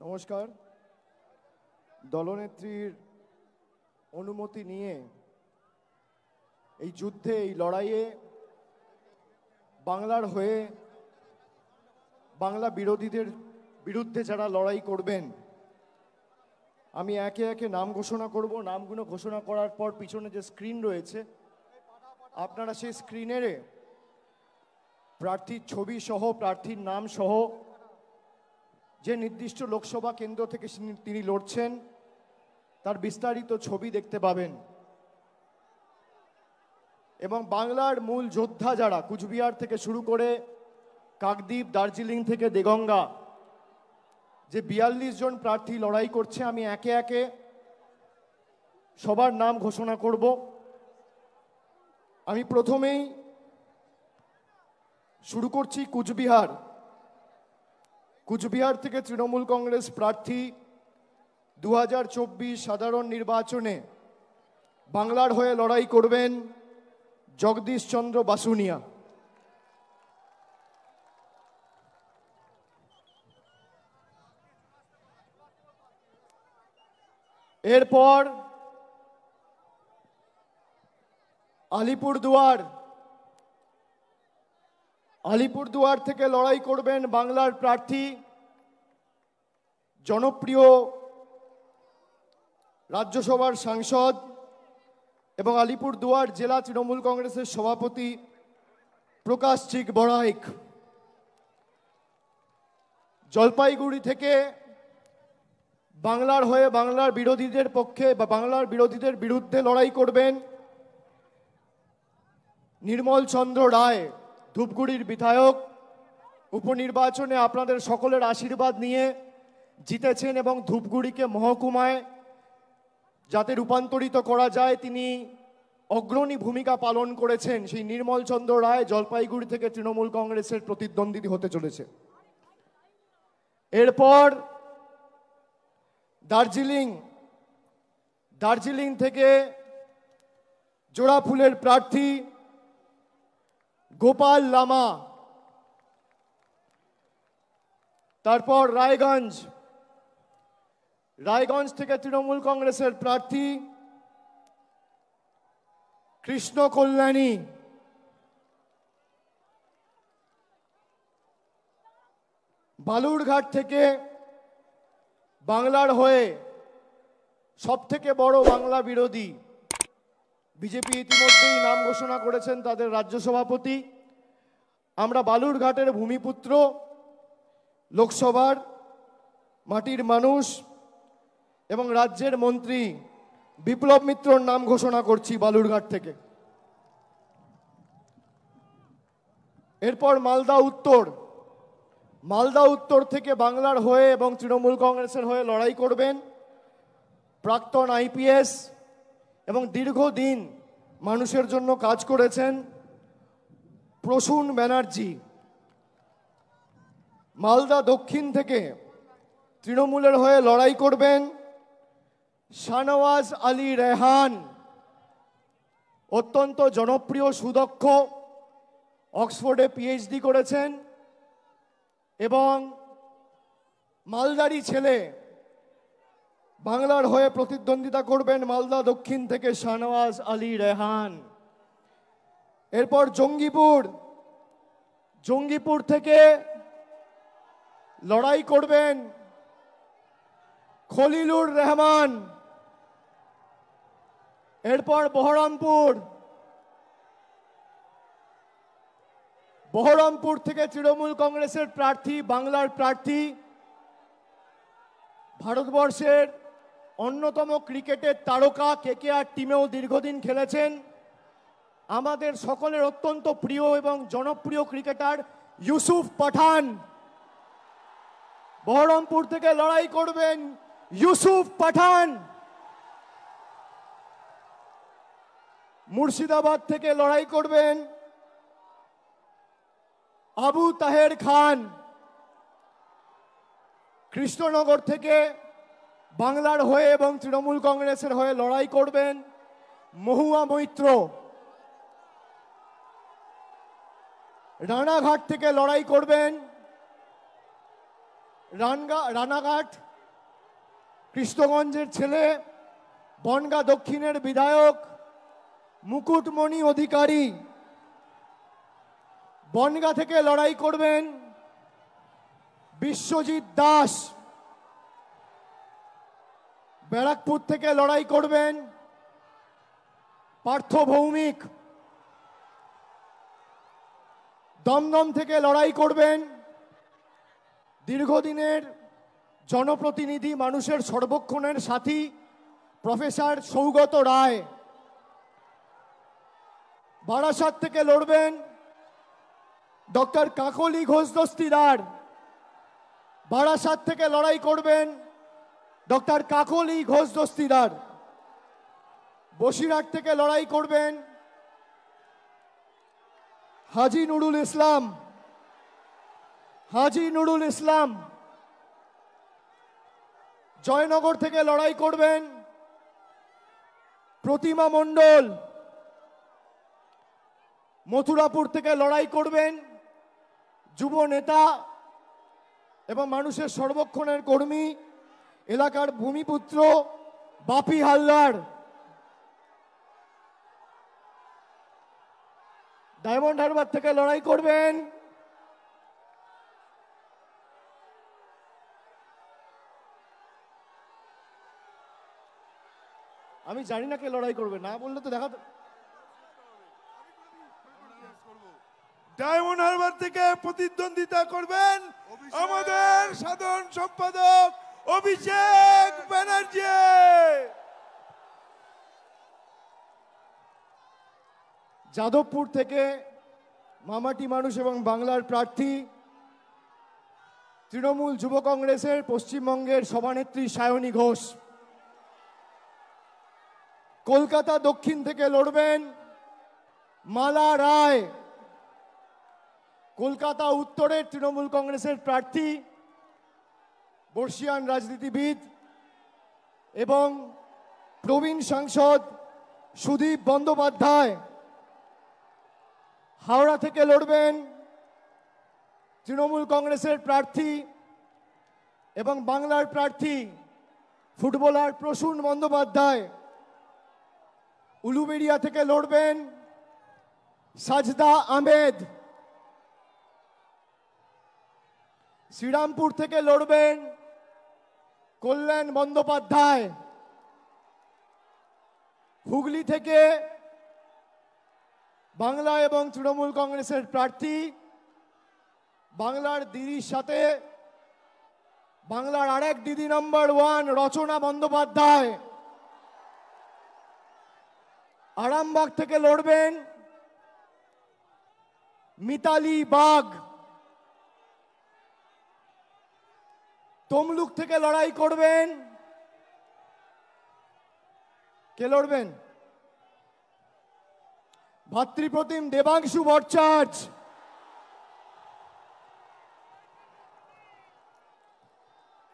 নমস্কার। দলনেত্রীর অনুমতি নিয়ে এই যুদ্ধে, এই লড়াইয়ে বাংলার হয়ে বাংলা বিরোধীদের বিরুদ্ধে যারা লড়াই করবেন, আমি একে একে নাম ঘোষণা করব। নামগুলো ঘোষণা করার পর পিছনে যে স্ক্রিন রয়েছে, আপনারা সেই স্ক্রিনের প্রার্থীর ছবি সহ, প্রার্থীর নাম সহ, যে নির্দিষ্ট লোকসভা কেন্দ্র থেকে তিনি লড়ছেন তার বিস্তারিত ছবি দেখতে পাবেন। এবং বাংলার মূল যোদ্ধা যারা, কুচবিহার থেকে শুরু করে কাকদ্বীপ, দার্জিলিং থেকে দেগঙ্গা, যে ৪২ জন প্রার্থী লড়াই করছে, আমি একে একে সবার নাম ঘোষণা করব। আমি প্রথমেই শুরু করছি কুচবিহার। কুচবিহার থেকে তৃণমূল কংগ্রেস প্রার্থী 2024 সাধারণ নির্বাচনে বাংলার হয়ে লড়াই করবেন জগদীশ চন্দ্র বাসুনিয়া। এরপর আলিপুরদুয়ার থেকে লড়াই করবেন বাংলার প্রার্থী, জনপ্রিয় রাজ্যসভার সাংসদ এবং আলিপুরদুয়ার জেলা তৃণমূল কংগ্রেসের সভাপতি প্রকাশ চিক বড়াইক। জলপাইগুড়ি থেকে বাংলার হয়ে বাংলার বিরোধীদের পক্ষে বা বাংলার বিরোধীদের বিরুদ্ধে লড়াই করবেন নির্মল চন্দ্র রায়, ধূপগুড়ির বিধায়ক। উপনির্বাচনে আপনাদের সকলের আশীর্বাদ নিয়ে জিতেছেন এবং ধূপগুড়িকে মহকুমায় যাতে রূপান্তরিত করা যায় তিনি অগ্রণী ভূমিকা পালন করেছেন। সেই নির্মল চন্দ্র রায় জলপাইগুড়ি থেকে তৃণমূল কংগ্রেসের প্রতিদ্বন্দ্বী হতে চলেছে। এরপর দার্জিলিং থেকে জোড়াফুলের প্রার্থী গোপাল লামা। তারপর রায়গঞ্জ থেকে তৃণমূল কংগ্রেসের প্রার্থী কৃষ্ণ কল্যাণী। বালুরঘাট থেকে বাংলার হয়ে সবথেকে বড় বাংলা বিরোধী, বিজেপি ইতিমধ্যেই নাম ঘোষণা করেছেন তাদের রাজ্য সভাপতি। আমরা বালুরঘাটের ভূমিপুত্র, লোকসভার মাটির মানুষ এবং রাজ্যের মন্ত্রী বিপ্লব মিত্রর নাম ঘোষণা করছি বালুরঘাট থেকে। এরপর মালদা উত্তর থেকে বাংলার হয়ে এবং তৃণমূল কংগ্রেসের হয়ে লড়াই করবেন প্রাক্তন আইপিএস এবং দীর্ঘদিন মানুষের জন্য কাজ করেছেন প্রসূন ব্যানার্জি। মালদা দক্ষিণ থেকে তৃণমূলের হয়ে লড়াই করবেন শাহনওয়াজ আলী রেহান, অত্যন্ত জনপ্রিয়, সুদক্ষ, অক্সফোর্ডে পিএইচডি করেছেন এবং মালদারি ছেলে। বাংলার হয়ে প্রতিদ্বন্দ্বিতা করবেন মালদা দক্ষিণ থেকে শাহনওয়াজ আলী রেহান। এরপর জঙ্গিপুর থেকে লড়াই করবেন খলিলুর রহমান। এরপর বহরমপুর থেকে তৃণমূল কংগ্রেসের প্রার্থী, বাংলার প্রার্থী, ভারতবর্ষের অন্যতম ক্রিকেটের তারকা, কেকেআর টিমেও দীর্ঘদিন খেলেছেন, আমাদের সকলের অত্যন্ত প্রিয় এবং জনপ্রিয় ক্রিকেটার ইউসুফ পাঠান। বহরমপুর থেকে লড়াই করবেন ইউসুফ পাঠান। মুর্শিদাবাদ থেকে লড়াই করবেন আবু তাহের খান। কৃষ্ণনগর থেকে বাংলার হয়ে এবং তৃণমূল কংগ্রেসের হয়ে লড়াই করবেন মহুয়া মৈত্র। রানাঘাট থেকে লড়াই করবেন রানাঘাট কৃষ্ণগঞ্জের ছেলে, বনগাঁ দক্ষিণের বিধায়ক মুকুটমণি অধিকারী। বনগাঁ থেকে লড়াই করবেন বিশ্বজিৎ দাস। ব্যারাকপুর থেকে লড়াই করবেন পার্থ ভৌমিক। দমদম থেকে লড়াই করবেন দীর্ঘদিনের জনপ্রতিনিধি, মানুষের সর্বক্ষণের সাথী প্রফেসর সৌগত রায়। বারাসাত থেকে লড়বেন ডক্টর কাকলি ঘোষ দস্তিদার। বারাসাত থেকে লড়াই করবেন ডক্টর কাকলি ঘোষ দস্তিদার। বসিরহাট থেকে লড়াই করবেন হাজি নুরুল ইসলাম। হাজি নুরুল ইসলাম। জয়নগর থেকে লড়াই করবেন প্রতিমা মণ্ডল। মথুরাপুর থেকে লড়াই করবেন যুব নেতা এবং মানুষের সর্বক্ষণের কর্মী, এলাকার ভূমিপুত্র বাপি হালদার। ডায়মন্ড হারবার থেকে লড়াই করবেন আমি জানি না কে লড়াই করবে, না বললে তো দেখা। ডায়মন্ড হারবার থেকে প্রতিদ্বন্দ্বিতা করবেন আমাদের সাধারণ সম্পাদক অভিষেক ব্যানার্জি। যাদবপুর থেকে মামাটি মানুষ এবং বাংলার প্রার্থী তৃণমূল যুব কংগ্রেসের পশ্চিমবঙ্গের সভানেত্রী সায়নী ঘোষ। কলকাতা দক্ষিণ থেকে লড়বেন মালা রায়। কলকাতা উত্তরের তৃণমূল কংগ্রেসের প্রার্থী, বর্ষিয়ান রাজনীতিবিদ এবং প্রবীণ সাংসদ সুদীপ বন্দ্যোপাধ্যায়। হাওড়া থেকে লড়বেন তৃণমূল কংগ্রেসের প্রার্থী এবং বাংলার প্রার্থী ফুটবলার প্রসূন বন্দ্যোপাধ্যায়। উলুবেড়িয়া থেকে লড়বেন সাজদা আহমেদ। শ্রীরামপুর থেকে লড়বেন কল্যাণ বন্দ্যোপাধ্যায়। হুগলি থেকে বাংলা এবং তৃণমূল কংগ্রেসের প্রার্থী, বাংলার দিদির সাথে বাংলার আরেক দিদি নম্বর 1 রচনা বন্দ্যোপাধ্যায়। আরামবাগ থেকে লড়বেন মিতালি বাগ। তমলুক থেকে লড়াই করবেন কে লড়বেন? ভাতৃপ্রতিম দেবাংশু ভট্টাচার্য।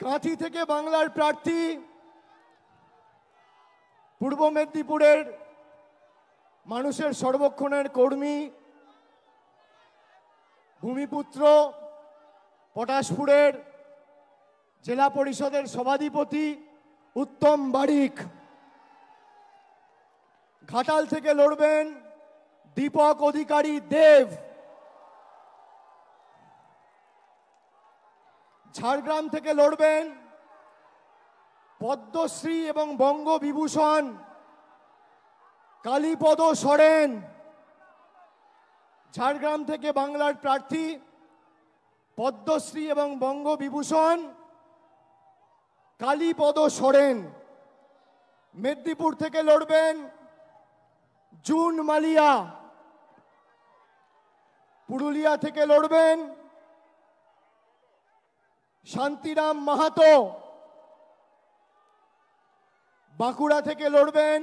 কাঁথি থেকে বাংলার প্রার্থী, পূর্ব মেদিনীপুরের মানুষের সর্বক্ষণের কর্মী, ভূমিপুত্র, পটাশপুরের জেলা পরিষদের সভাধিপতি উত্তম বারিক। ঘাটাল থেকে লড়বেন দীপক অধিকারী দেব। ঝাড়গ্রাম থেকে লড়বেন পদ্মশ্রী এবং বঙ্গবিভূষণ কালীপদ সরেন। ঝাড়গ্রাম থেকে বাংলার প্রার্থী, পদ্মশ্রী এবং বঙ্গবিভূষণ কালীপদ সরেন। মেদিনীপুর থেকে লড়বেন জুন মালিয়া। পুরুলিয়া থেকে লড়বেন শান্তিরাম মাহাতো। বাঁকুড়া থেকে লড়বেন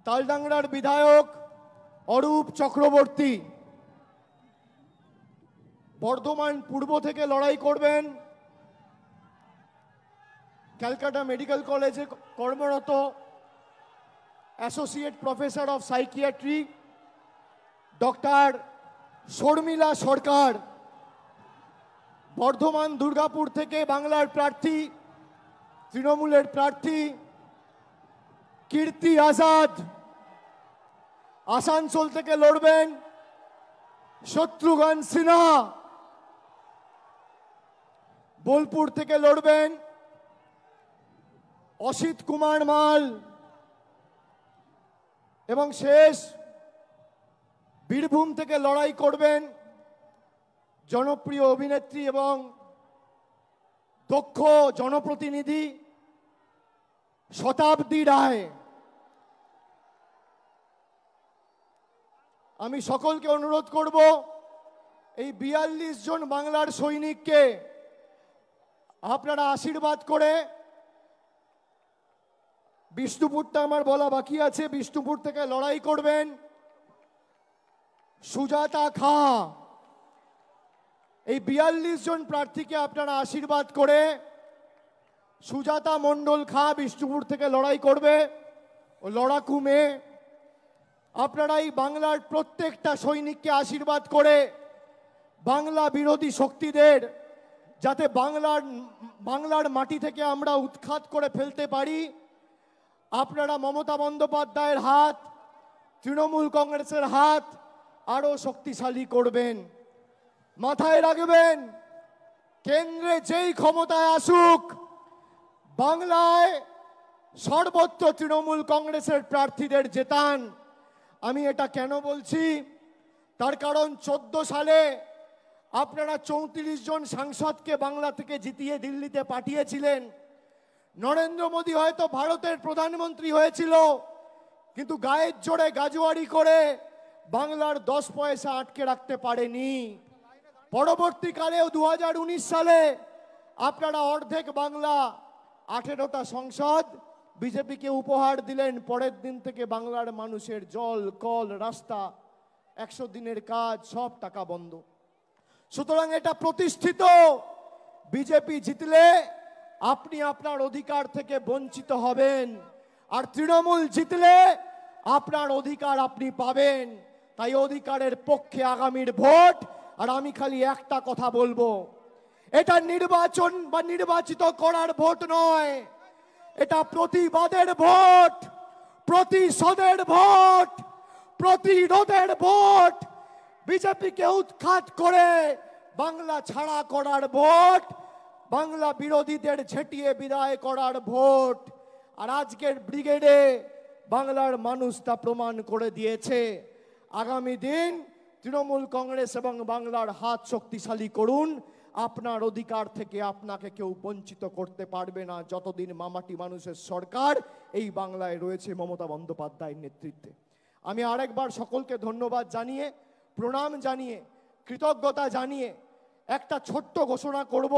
তালডাংরার বিধায়ক অরূপ চক্রবর্তী। বর্ধমান পূর্ব থেকে লড়াই করবেন ক্যালকাটা মেডিকেল কলেজে কর্মরত associate professor of psychiatry doctor Sharmila Sarkar. Bardhaman Durgapur থেকে বাংলার প্রার্থী তৃণমূলের প্রার্থী কীর্তি আজাদ আসানসোল থেকে লড়বেন, শত্রুঘ্ন সিনহা বোলপুর থেকে লড়বেন, অসিত কুমার মাল এবং শেষ বীরভূম থেকে লড়াই করবেন জনপ্রিয় অভিনেত্রী এবং দক্ষ জনপ্রতিনিধি শতাব্দী রায়। আমি সকলকে অনুরোধ করব এই ৪২ জন বাংলার সৈনিককে আপনারা আশীর্বাদ করে, বিষ্ণুপুরটা আমার বলা বাকি আছে, বিষ্ণুপুর থেকে লড়াই করবেন সুজাতা খা। এই ৪২ জন প্রার্থীকে আপনারা আশীর্বাদ করে সুজাতা মণ্ডল খা বিষ্ণুপুর থেকে লড়াই করবে, ও লড়াকু মেয়ে। আপনারা এই বাংলার প্রত্যেকটা সৈনিককে আশীর্বাদ করে বাংলা বিরোধী শক্তিদের যাতে বাংলার মাটি থেকে আমরা উৎখাত করে ফেলতে পারি, আপনারা মমতা বন্দ্যোপাধ্যায়ের হাত, তৃণমূল কংগ্রেসের হাত আরো শক্তিশালী করবেন। মাথায় রাখবেন, কেন্দ্রে যেই ক্ষমতায় আসুক, বাংলায় সর্বত্র তৃণমূল কংগ্রেসের প্রার্থীদের জেতান। আমি এটা কেন বলছি, তার কারণ 14 সালে আপনারা 34 জন সাংসদকে বাংলা থেকে জিতিয়ে দিল্লিতে পাঠিয়েছিলেন। নরেন্দ্র মোদী হয়তো ভারতের প্রধানমন্ত্রী হয়েছিল, কিন্তু গায়ের জোরে গাজোয়ারি করে বাংলার 10 পয়সা আটকে রাখতে পারেনি। পরবর্তীকালেও 2019 সালে আপনারা অর্ধেক বাংলা 18টা সংসদ বিজেপিকে উপহার দিলেন। পরের দিন থেকে বাংলার মানুষের জল, কল, রাস্তা, 100 দিনের কাজ সব টাকা বন্ধ। সুতরাং এটা প্রতিষ্ঠিত, বিজেপি জিতলে আপনি আপনার অধিকার থেকে বঞ্চিত হবেন, আর তৃণমূল জিতলে আপনার অধিকার আপনি পাবেন। তাই অধিকারের পক্ষে আগামীর ভোট। আর আমি খালি একটা কথা বলবো, এটা নির্বাচন বা নির্বাচিত করার ভোট নয়, এটা প্রতিবাদের ভোট, প্রতিশোধের ভোট, প্রতিরোধের ভোট, বিজেপিকে উৎখাত করে বাংলা ছাড়া করার ভোট, বাংলা বিরোধীদের ঝেঁটিয়ে বিদায় করার ভোট। আর আজকের ব্রিগেডে বাংলার মানুষ তা প্রমাণ করে দিয়েছে। আগামী দিন তৃণমূল কংগ্রেস এবং বাংলার হাত শক্তিশালী করুন। আপনার অধিকার থেকে আপনাকে কেউ বঞ্চিত করতে পারবে না যতদিন মামাটি মানুষের সরকার এই বাংলায় রয়েছে মমতা বন্দ্যোপাধ্যায়ের নেতৃত্বে। আমি আরেকবার সকলকে ধন্যবাদ জানিয়ে, প্রণাম জানিয়ে, কৃতজ্ঞতা জানিয়ে একটা ছোট্ট ঘোষণা করব।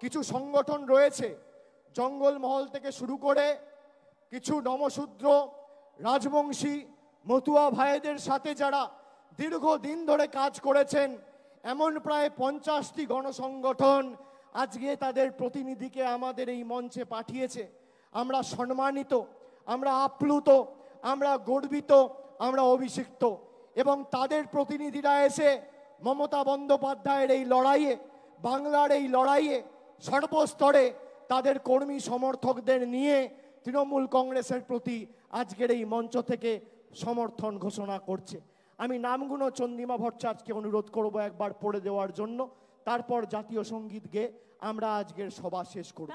কিছু সংগঠন রয়েছে, জঙ্গলমহল থেকে শুরু করে কিছু নমশূদ্র, রাজবংশী, মতুয়া ভাইদের সাথে যারা দীর্ঘদিন ধরে কাজ করেছেন, এমন প্রায় 50টি গণসংগঠন আজকে তাদের প্রতিনিধিকে আমাদের এই মঞ্চে পাঠিয়েছে। আমরা সম্মানিত, আমরা আপ্লুত, আমরা গর্বিত, আমরা অভিষিক্ত। এবং তাদের প্রতিনিধিরা এসে মমতা বন্দ্যোপাধ্যায়ের এই লড়াইয়ে, বাংলার এই লড়াইয়ে সর্বস্তরে তাদের কর্মী সমর্থকদের নিয়ে তৃণমূল কংগ্রেসের প্রতি আজকের এই মঞ্চ থেকে সমর্থন ঘোষণা করছে। আমি নামগুলো চন্দ্রিমা ভট্টাচার্যকে অনুরোধ করব একবার পড়ে দেওয়ার জন্য, তারপর জাতীয় সঙ্গীত গেয়ে আমরা আজকের সভা শেষ করব।